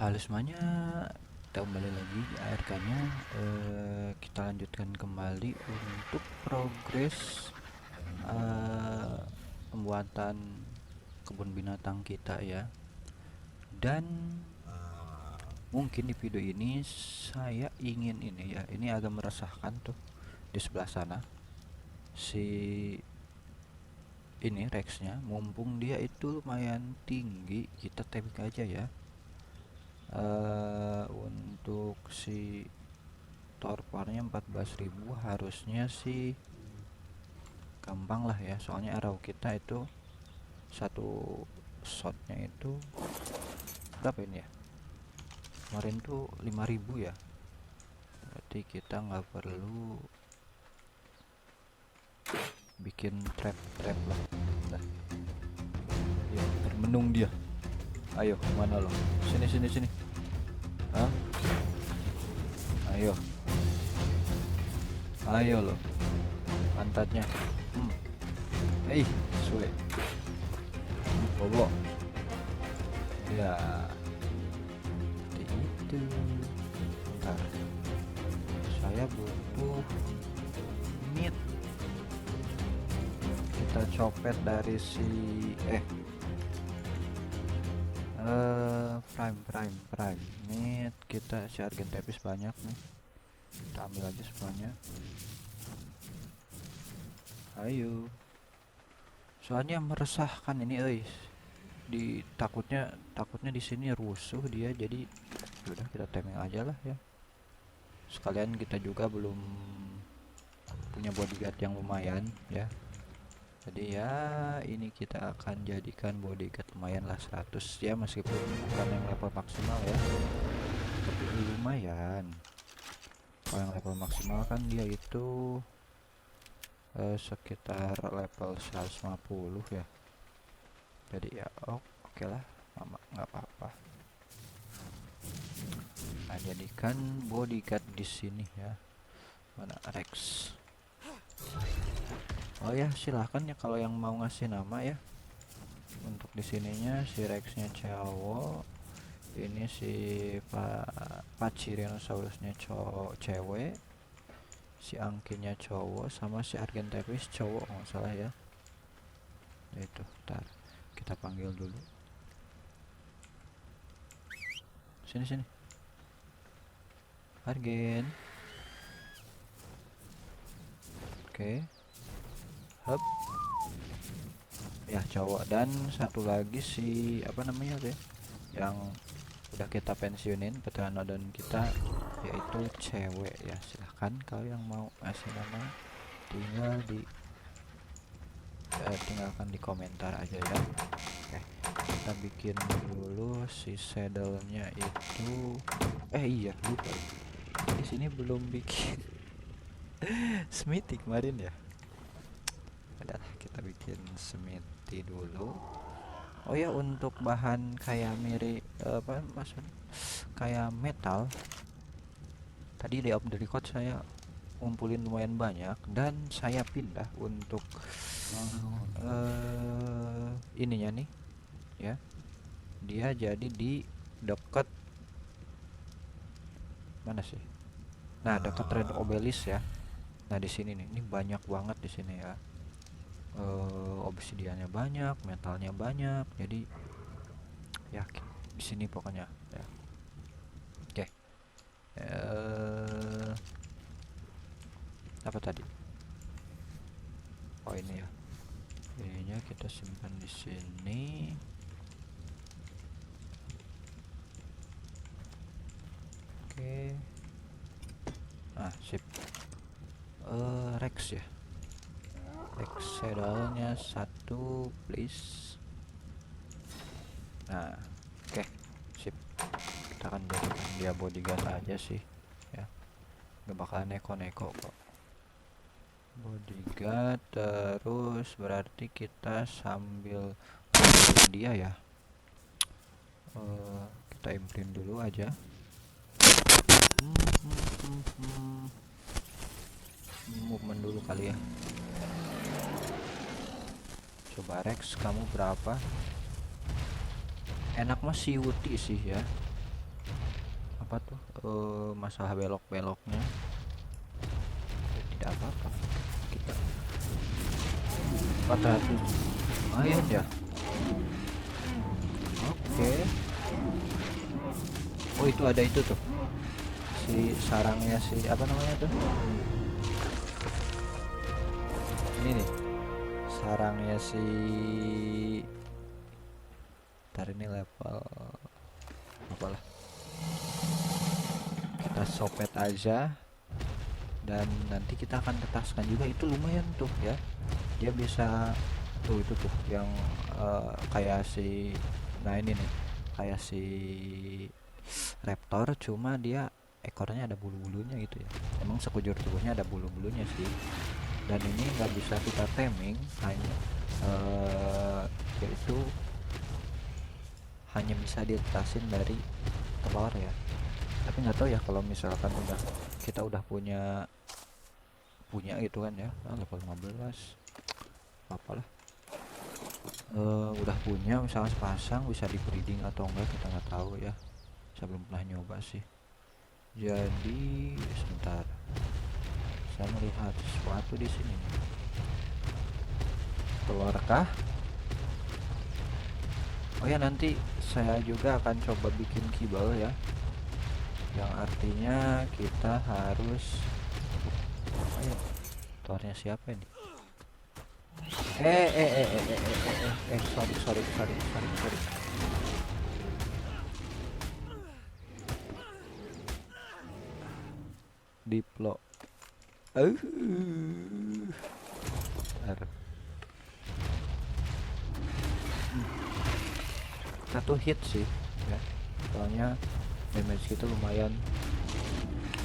Halo semuanya, kita kembali lagi di ARK-nya. Kita lanjutkan kembali untuk progres eh, pembuatan kebun binatang kita ya. Dan mungkin di video ini saya ingin ini ya, ini agak meresahkan tuh di sebelah sana si ini Rexnya, mumpung dia itu lumayan tinggi, kita tembak aja ya. Untuk si torpornya 14.000 harusnya sih gampang lah ya, soalnya arrow kita itu satu shotnya itu berapa ini ya, kemarin tuh 5.000 ya, berarti kita nggak perlu bikin trap lah. Nah, ya termenung dia. Ayo kemana lo, sini sini sini. Hah? Ayo ayo lo, pantatnya. Eh, suwe bobo ya, seperti itu. Bentar, saya butuh meat. Kita copet dari si prime meat. Kita si argentepis banyak nih, kita ambil aja semuanya. Ayo, soalnya meresahkan ini di takutnya di sini rusuh dia, jadi udah kita timing aja lah ya, sekalian kita juga belum punya bodyguard yang lumayan ya, jadi ya ini kita akan jadikan bodyguard lumayan lah 100 ya, meskipun bukan yang level maksimal ya, tapi lumayan. Kalau yang level maksimal kan dia itu sekitar level 150 ya, jadi ya oke lah, mama nggak apa-apa. Nah, jadikan bodyguard di sini ya. Mana Rex? Oh ya, silahkan ya kalau yang mau ngasih nama ya. Untuk di sininya si Rexnya cowok, ini si Pachyrhinosaurusnya cewek, si Angkinya cowok, sama si Argentepis cowok nggak salah ya. Itu, ntar kita panggil dulu. Sini sini, Argen. Oke, hop. Ya cowok, dan satu lagi si apa namanya tuh ya, yang udah kita pensiunin pteranodon kita, yaitu cewek ya. Silahkan kalau yang mau ngasih nama tinggal tinggalkan di komentar aja ya. Oke, kita bikin dulu si saddle-nya itu. Iya lupa, di sini belum bikin smithy kemarin ya. Udahlah, kita bikin smithy dulu. Oh ya, untuk bahan kayak mirip apa maksudnya kayak metal, tadi di off the record saya ngumpulin lumayan banyak dan saya pindah untuk ininya nih ya, dia jadi di dekat mana sih, nah dekat red obelisk ya. Nah di sini nih, ini banyak banget di sini ya, obsidiannya banyak, metalnya banyak, jadi ya di sini pokoknya ya. Oke, apa tadi, oh ini ya, ininya kita simpan di sini. Oke, sip. Rex ya, Rex saddle-nya satu please. Nah oke, sip. Kita akan jadikan dia bodyguard aja sih ya, gak bakal neko-neko kok. Bodyguard terus berarti kita sambil dia ya, kita imprint dulu aja. Movement dulu kali ya. Coba Rex, kamu berapa? Enak mah si Wuti sih ya, apa tuh masalah belok-beloknya ya, tidak apa-apa kita 400 lumayan ya. Oke. Oh itu ada itu tuh si sarangnya, si apa namanya tuh, ini nih sarangnya si, ntar ini level apalah, kita sopet aja dan nanti kita akan tetaskan juga. Itu lumayan tuh ya, dia bisa tuh itu tuh yang kayak si, nah ini nih kayak si raptor, cuma dia ekornya ada bulu-bulunya gitu ya. Emang sekujur tubuhnya ada bulu-bulunya sih, dan ini nggak bisa kita taming, hanya yaitu hanya bisa ditetasin dari telur ya. Tapi nggak tahu ya kalau misalkan kita udah punya gitu kan ya, level 15 apalah, udah punya misalnya sepasang, bisa di breeding atau enggak kita nggak tahu ya, saya belum pernah nyoba sih. Jadi sebentar, saya melihat sesuatu di sini. Telurkah? Oh ya, nanti saya juga akan coba bikin kibal ya, yang artinya kita harus, ayo, telurnya siapa ini? Sorry. Diplo. Satu hit sih ya, soalnya damage itu lumayan.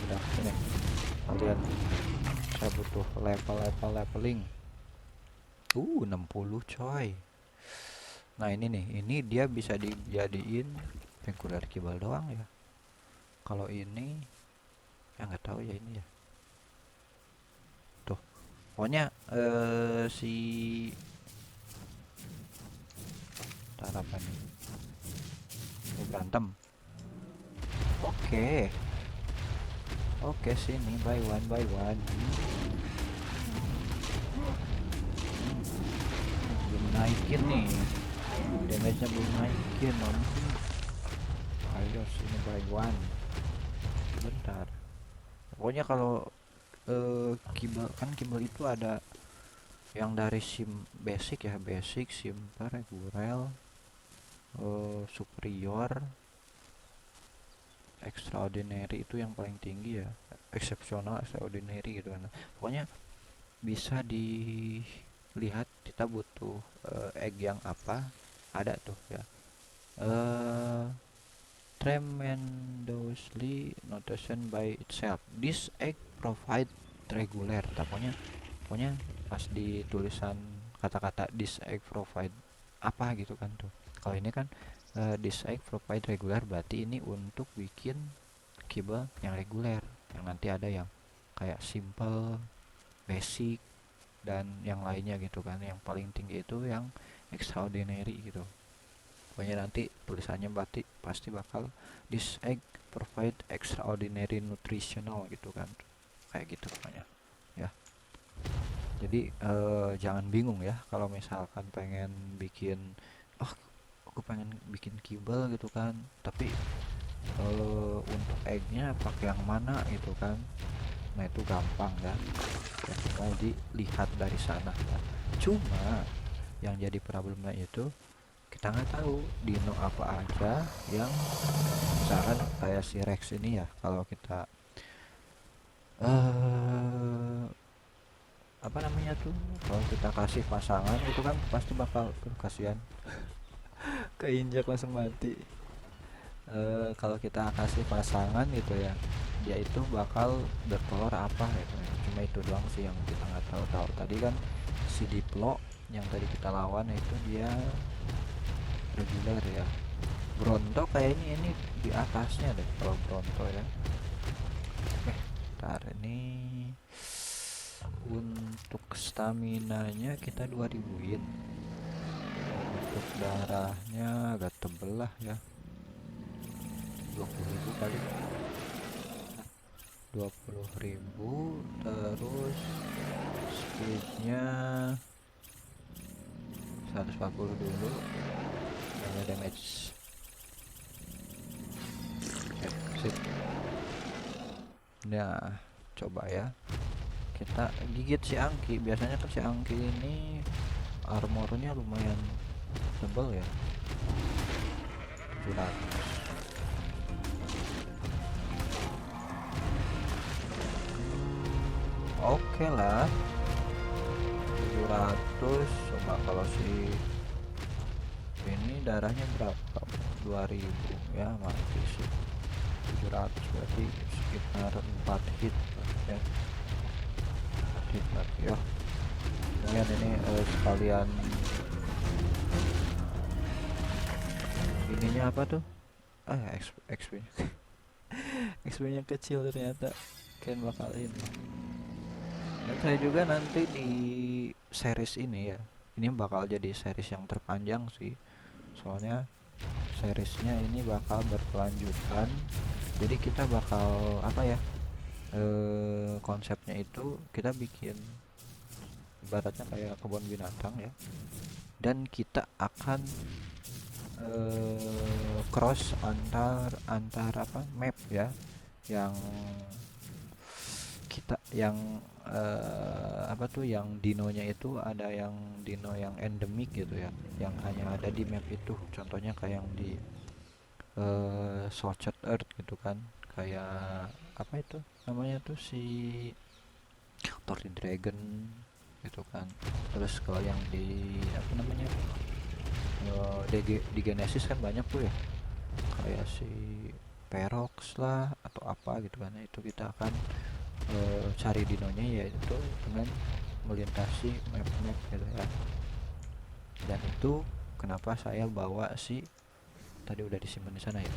Udah ini kalian, saya butuh leveling 60 coy. Nah ini nih, ini dia bisa dijadiin regular kibal doang ya. Kalau ini ya nggak tahu ya, ini ya tuh pokoknya si tarapan ini berantem. Oke, sini by one belum naikin nih, damage nya belum naikin om. Ayo sini by one, bentar. Pokoknya kalau kibel kan, kibel itu ada yang dari basic ya, basic, simple, regular, superior, extraordinary itu yang paling tinggi ya, exceptional, extraordinary gitu kan. Pokoknya bisa dilihat kita butuh egg yang apa, ada tuh ya, tremendously notation by itself, this egg provide regular. Pokoknya pas di tulisan kata-kata this egg provide apa gitu kan tuh. Kalau ini kan this egg provide regular, berarti ini untuk bikin kibel yang reguler, yang nanti ada yang kayak simple, basic, dan yang lainnya gitu kan. Yang paling tinggi itu yang extraordinary gitu. Pokoknya nanti tulisannya pasti bakal this egg provide extraordinary nutritional gitu kan, kayak gitu pokoknya ya. Jadi jangan bingung ya kalau misalkan pengen bikin, oh aku pengen bikin kibel gitu kan, tapi untuk eggnya pakai yang mana gitu kan. Nah itu gampang kan ya, tinggal dilihat dari sana ya. Cuma yang jadi problemnya itu kita nggak tahu dino apa aja yang misalkan kayak si Rex ini ya. Kalau kita apa namanya tuh, kalau kita kasih pasangan itu kan pasti bakal kasihan keinjak langsung mati. Kalau kita kasih pasangan gitu ya, dia itu bakal bertelur apa gitu ya. Cuma itu doang sih yang kita nggak tahu. Tadi kan si Diplo yang tadi kita lawan itu dia regular ya. Bronto kayaknya ini di atasnya deh kalau Bronto ya. Ntar ini untuk stamina nya kita 2000-in, untuk darahnya agak tebel lah ya, 20.000 kali 20.000, terus speednya 140 dulu, damage. Sip. Nah, coba ya kita gigit si Angki. Biasanya kan si Angki ini armornya lumayan tebal ya, 700. Oke lah, 700. Coba kalau si ini darahnya berapa? 2000 ya, mati sih. 700 berarti sekitar 4 hit ya. 4 hit berarti ya. Kemudian ini sekalian ininya apa tuh? XP XP nya kecil ternyata, kan bakal ini. Dan saya juga nanti di series ini ya, ini bakal jadi series yang terpanjang sih, soalnya seriesnya ini bakal berkelanjutan. Jadi kita bakal apa ya, konsepnya itu kita bikin ibaratnya kayak kebun binatang ya, dan kita akan cross antar apa map ya, yang kita yang apa tuh, yang dinonya itu ada yang dino yang endemik gitu ya, yang hanya ada di map itu. Contohnya kayak yang di Scorched Earth gitu kan, kayak apa itu namanya tuh, si Thorny Dragon gitu kan. Terus kalau yang di apa namanya, di Genesis kan banyak tuh ya, kayak si Perox lah atau apa gitu kan. Nah, itu kita akan cari dinonya yaitu dengan melintasi map-map gitu ya. Dan itu kenapa saya bawa si tadi udah disimpan di sana ya,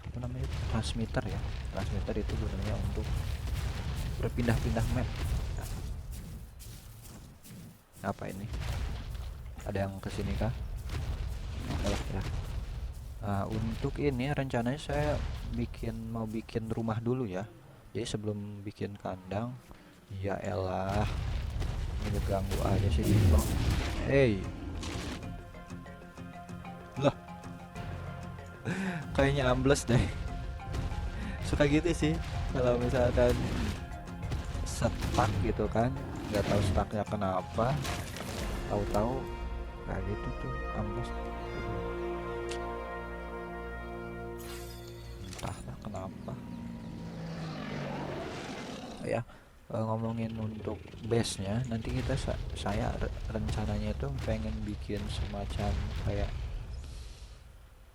apa namanya, transmitter ya. Transmitter itu gunanya untuk berpindah-pindah map. Nah, apa ini, ada yang kesini kah? Alah ya. Nah, untuk ini rencananya saya mau bikin rumah dulu ya. Jadi sebelum bikin kandang, ya elah, ini ganggu aja sih bang. Hey, lah, kayaknya ambles deh. Suka gitu sih, kalau misalkan stuck gitu kan, nggak tahu stucknya kenapa, tahu-tahu kayak gitu tuh ambles. Entahlah kenapa. Ya, ngomongin untuk base nya, nanti saya rencananya itu pengen bikin semacam kayak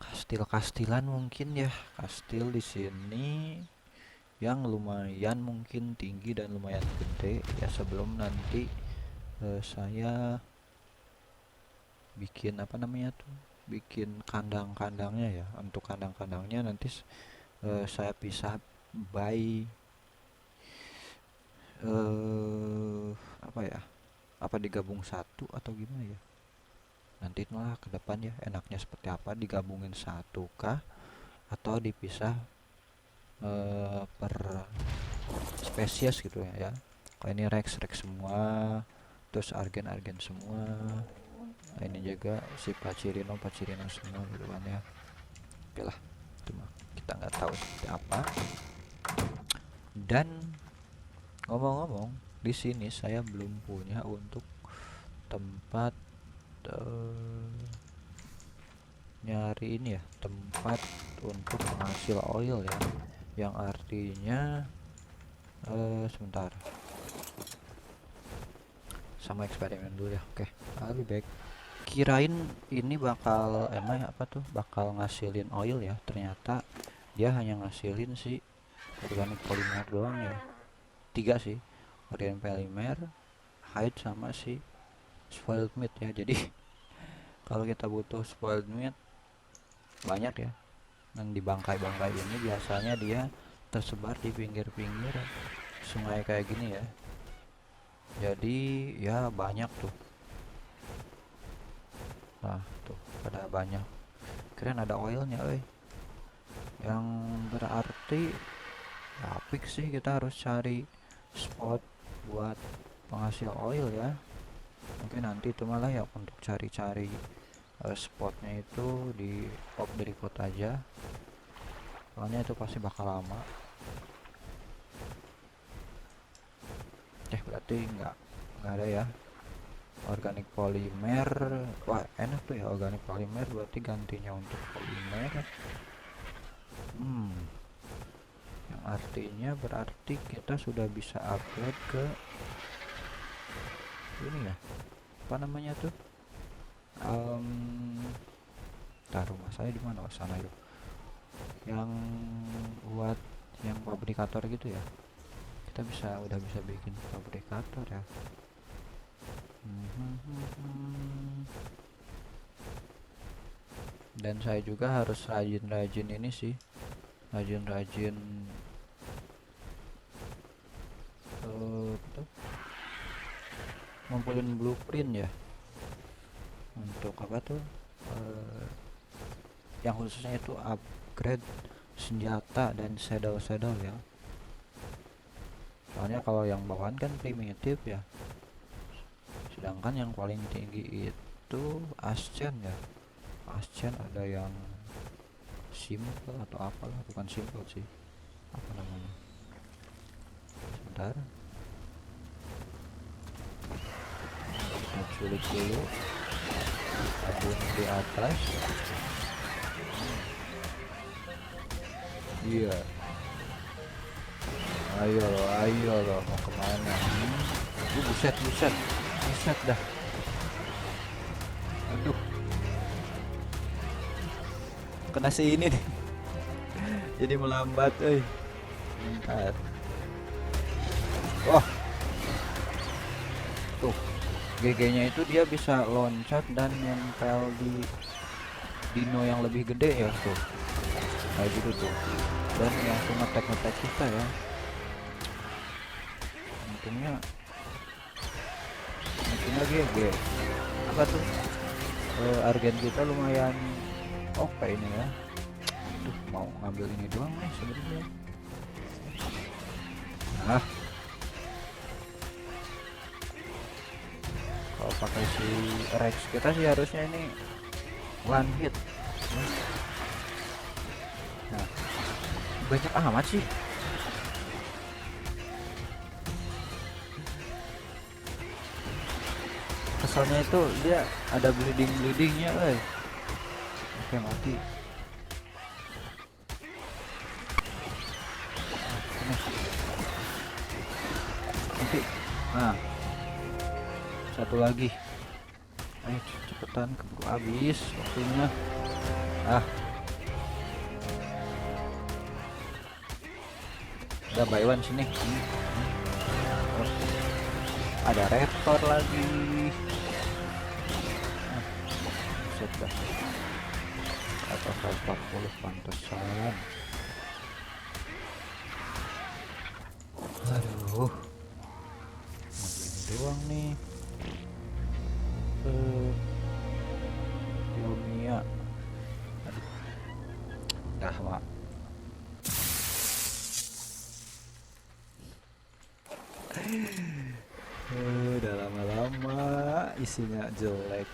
kastil-kastilan mungkin ya, kastil di sini yang lumayan mungkin tinggi dan lumayan gede ya, sebelum nanti saya bikin apa namanya tuh, bikin kandang-kandangnya ya. Untuk kandang-kandangnya nanti saya pisah by apa ya, apa digabung satu atau gimana ya, nanti lah ke depan ya enaknya seperti apa, digabungin satu kah atau dipisah per spesies gitu ya. Kalau ini Rex semua, terus Argen semua. Nah, ini juga si Pacirino semua gitu kan ya. Oke lah, itu mah kita nggak tahu seperti apa. Dan ngomong-ngomong, di sini saya belum punya untuk tempat nyari ini ya, tempat untuk penghasil oil ya, yang artinya sebentar, sama eksperimen dulu ya. Oke, I'll be back. Kirain ini bakal emang apa tuh, bakal ngasilin oil ya, ternyata dia hanya ngasilin si organic polymer doang ya. 3 sih, organic polymer, hide, sama si spoiled meat ya. Jadi kalau kita butuh spoiled meat banyak ya, yang di bangkai-bangkai ini biasanya dia tersebar di pinggir-pinggir sungai kayak gini ya. Jadi ya banyak tuh. Nah tuh pada banyak, keren ada oilnya yang berarti ya fix sih kita harus cari spot buat penghasil oil ya. Mungkin nanti itu malah ya untuk cari-cari spotnya itu di off the record aja, soalnya itu pasti bakal lama. Berarti nggak ada ya organik polimer. Wah enak tuh ya organik polimer, berarti gantinya untuk polimer. Yang artinya berarti kita sudah bisa upgrade ke ini ya, apa namanya tuh, rumah saya di mana? Sana yuk, yang buat yang fabrikator gitu ya, kita udah bisa bikin fabrikator ya. Dan saya juga harus rajin-rajin ini sih, rajin-rajin ngumpulin blueprint ya, untuk apa tuh, yang khususnya itu upgrade senjata dan saddle ya. Soalnya kalau yang bawahan kan primitif ya, sedangkan yang paling tinggi itu Ascent ya. Ascent ada yang simple atau apalah, bukan simple sih, apa namanya, sebentar kita culik dulu, tabung di atas. Iya, ayo loh mau kemana? Buset dah, aduh kena si ini nih. Jadi melambat bentar. Wah tuh GG nya itu dia bisa loncat dan nempel di dino yang lebih gede ya tuh, kayak gitu tuh, dan langsung ngetek kita ya. untungnya GG apa tuh, argen kita lumayan oke ini ya. Tuh mau ngambil ini doang nih sebenarnya. Nah kalau pakai si Rex kita sih harusnya ini one hit. Nah banyak amat sih. Keselnya itu dia ada bleedingnya oke mati. Nanti nah satu lagi, ayo cepetan keburu habis waktunya. Udah buy one sini. Oh, ada raptor lagi. Sudah atas 40 pantesan. Aduh ini doang nih. Lumia dah mak. Udah lama-lama isinya jelek.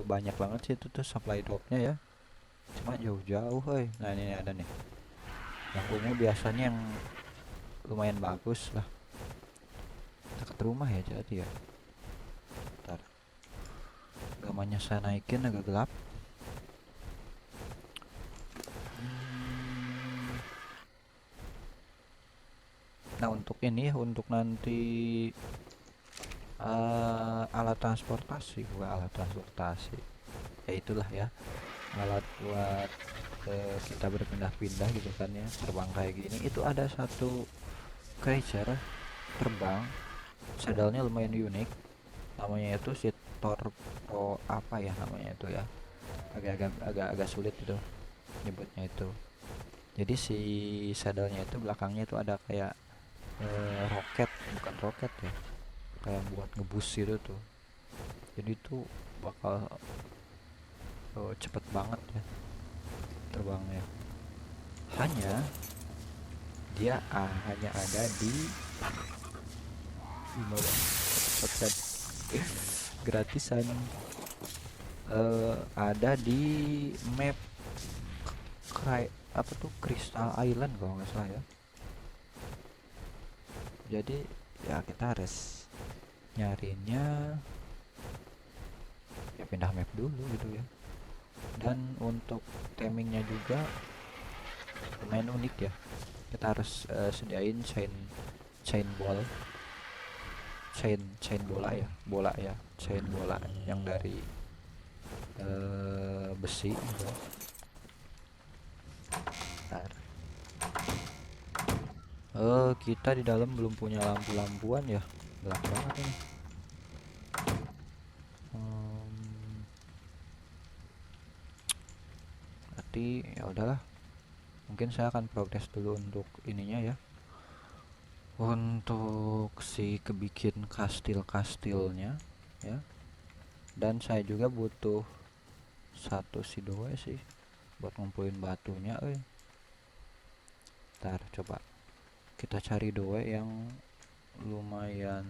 Banyak banget sih itu tuh supply dropnya ya, cuma jauh-jauh nah ini ada nih yang ungu, biasanya yang lumayan bagus lah, dekat rumah ya jadi ya. Bentar, gamanya saya naikin agak gelap. Nah untuk ini, untuk nanti alat transportasi, ya itulah ya, alat buat kita berpindah-pindah gitu kan ya, terbang kayak gini. Itu ada satu creature terbang, saddle-nya lumayan unik, namanya itu si Torpo apa ya namanya itu ya, agak sulit itu nyebutnya itu. Jadi si saddle-nya itu belakangnya itu ada kayak roket, bukan roket ya, kayak buat ngebus gitu tuh. Jadi itu bakal Oh, cepet banget ya terbangnya. Hanya dia hanya ada di 15% gratisan. Ada di map apa tuh, Crystal Island kalau nggak salah ya. Jadi ya kita harus nyarinya ya pindah map dulu gitu ya. Dan untuk timingnya juga lumayan unik ya. Kita harus sediain chain ball, chain bola ya, chain bola yang dari besi gitu. Bentar. Kita di dalam belum punya lampu-lampuan ya, gelap banget ini. Berarti ya udahlah, mungkin saya akan progres dulu untuk ininya ya, untuk si kebikin kastilnya ya. Dan saya juga butuh satu si doe sih buat ngumpulin batunya. Ntar coba kita cari doe yang lumayan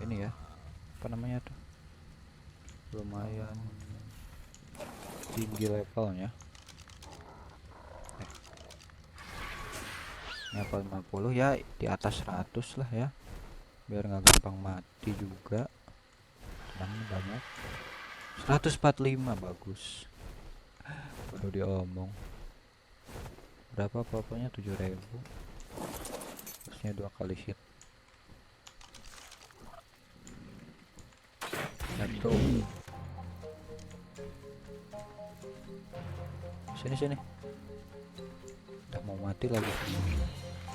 ini ya, apa namanya tuh, lumayan tinggi levelnya. Level 50 ya, di atas 100 lah ya, biar nggak gampang mati juga. Tenang, banyak 145, bagus. Baru diomong berapa, pokoknya 7000. Terusnya 2 kali hit. Satu. Sini udah mau mati lagi.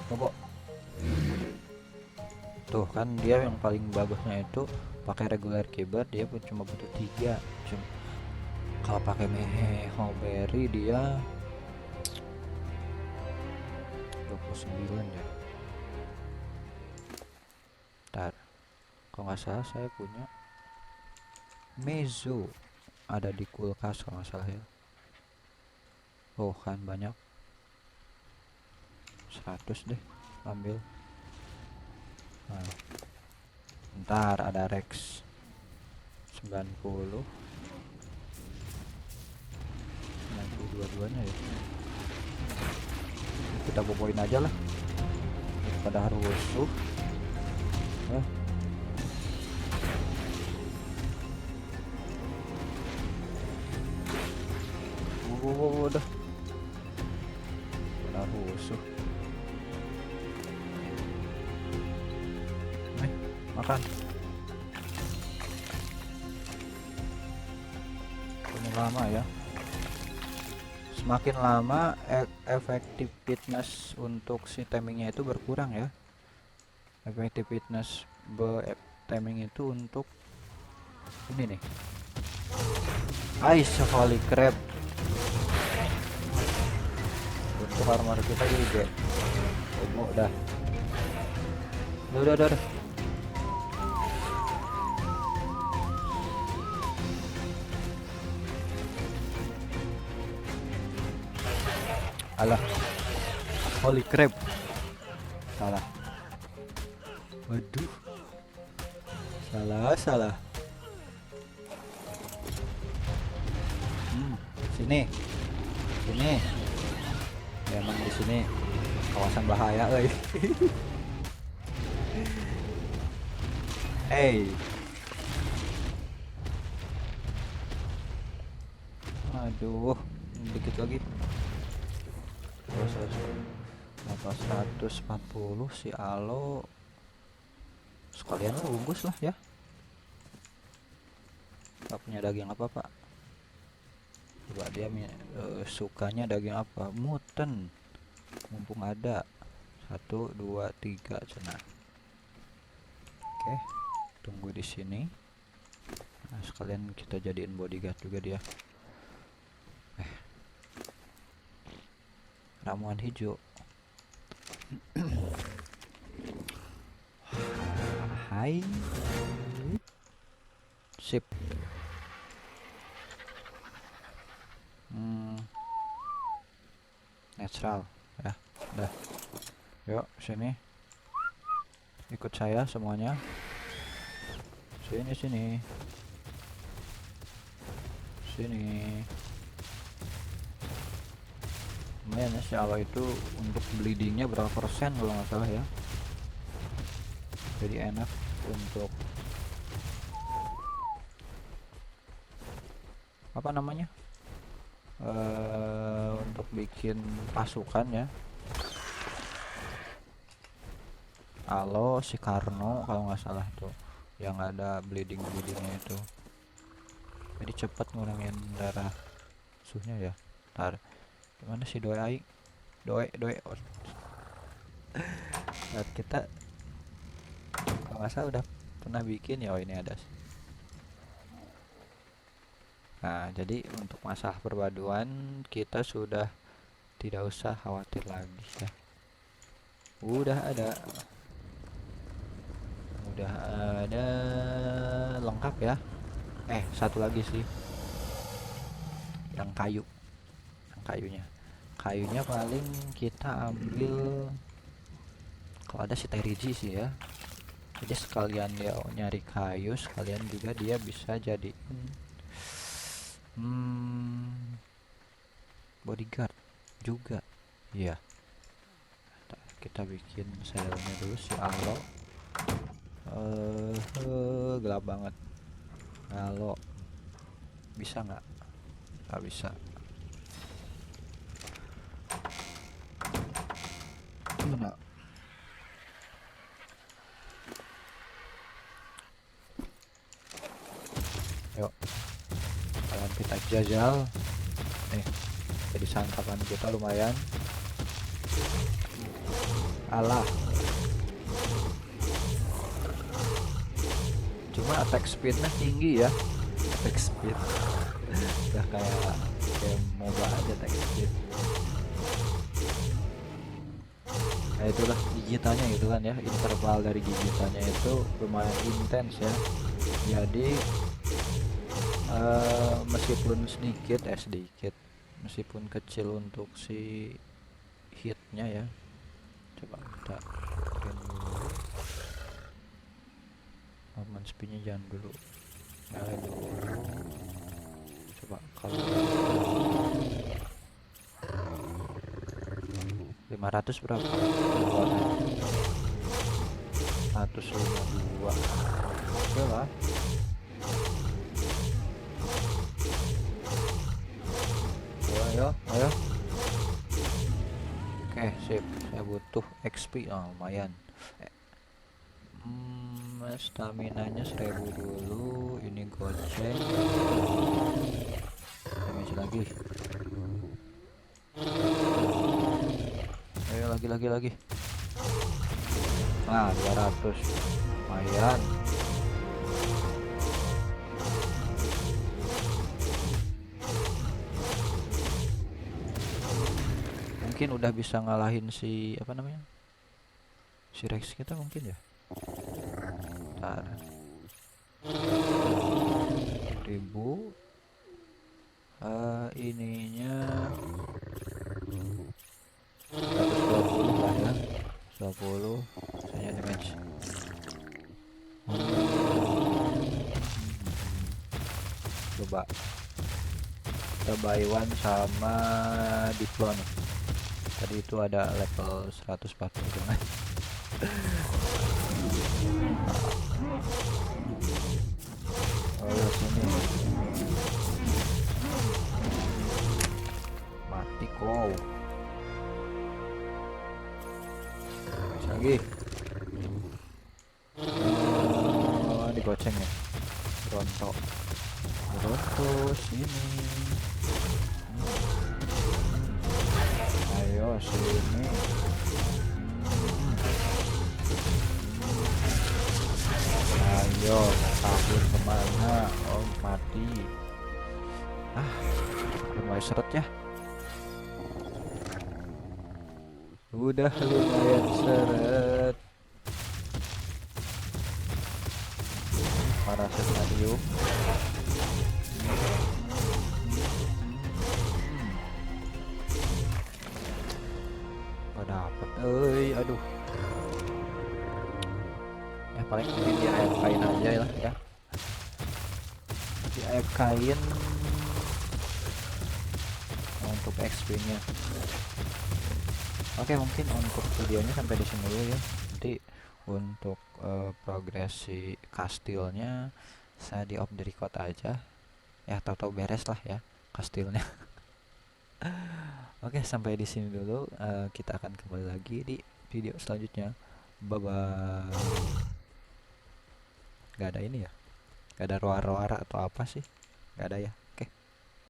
Kok tuh kan, dia yang paling bagusnya itu pakai regular keyboard, dia pun cuma butuh 3. Kalau pakai Mehoberry dia 29 ya. Ntar, kalau nggak salah saya punya Mezzo ada di kulkas kalau nggak salah ya. Oh kan banyak, 100 deh, ambil. Nah, ntar ada Rex 90 dua-duanya ya. Kita boboin aja lah pada harus rusuh. Udah pada rusuh. Makan ini lama ya. Semakin lama efektivitas untuk si timingnya itu berkurang ya. Efektivitas timing itu untuk ini nih, Ice Holy Crab. Untuk armor kita juga udah. Alah, Holy Crab salah. Waduh, salah. Sini memang di sini kawasan bahaya aduh, dikit lagi. 140 si Alo sekalian bungkus lah ya. Gak punya daging apa pak, coba dia sukanya daging apa, mutton mumpung ada. 1 2 3 cina. Oke, tunggu di sini. Nah, sekalian kita jadiin bodyguard juga dia. Ramuan hijau. Hai, sip. natural ya. Udah, yuk sini, ikut saya semuanya. Sini sini sini. Lumayan ya si aloe itu. Untuk bleedingnya berapa persen kalau nggak salah ya, jadi enak untuk apa namanya, untuk bikin pasukan ya. Aloe si Karno kalau nggak salah tuh yang ada bleedingnya itu, jadi cepat ngurangin darah musuhnya ya. Ntar gimana sih doe aing, doe oh. Nah, kita kalau nggak salah udah pernah bikin ya. Oh ini ada sih. Nah jadi untuk masalah perpaduan kita sudah tidak usah khawatir lagi ya. Udah ada lengkap ya. Satu lagi sih, yang kayunya paling kita ambil kalau ada si Teriji sih ya. Jadi sekalian dia nyari kayu, sekalian juga dia bisa jadiin bodyguard juga iya. Kita bikin sailnya dulu si aloe. Gelap banget. Aloe bisa nggak bisa. Mana? Yuk kalian kita jajal nih, jadi santapan kita lumayan. Alah, cuma attack speednya tinggi ya. Attack speed udah kayak MOBA aja attack speed. Nah itulah gigitannya gitu kan ya, interval dari gigitannya itu lumayan intens ya. Jadi meskipun sedikit meskipun kecil untuk si hitnya ya. Coba kita bikin dulu movement speednya, jangan dulu nyalain dulu. Coba kalau 500 berapa? 152. Oke lah. Ayo. Oke, sip. Saya butuh XP. Lumayan. Stamina-nya 1000 dulu. Ini goceng. Damage lagi. Ayo lagi. Nah, 200. Lumayan. Mungkin udah bisa ngalahin si apa namanya, si Rex kita mungkin ya. Ntar 1000 ininya 120 lah ya. 20 misalnya damage. Coba kita buy one sama Diplo nih. Tadi itu ada level 140 kan. Oh sini mati kau. Lagi digoceng ya. Ronto sini. Ayo sini. Ayo kabur kemana? Oh mati. Lumayan seret ya. Udah lumayan seret. Parasetarium. paling mungkin di AFK-in aja lah ya, di AFK-in untuk XP nya. Oke, mungkin untuk videonya sampai di sini dulu ya. Nanti untuk progresi kastilnya saya di off the record aja ya, tahu-tahu beres lah ya kastilnya. Oke, sampai di sini dulu. Kita akan kembali lagi di video selanjutnya. Bye bye. Gak ada ini ya, gak ada roar-roar atau apa sih, gak ada ya.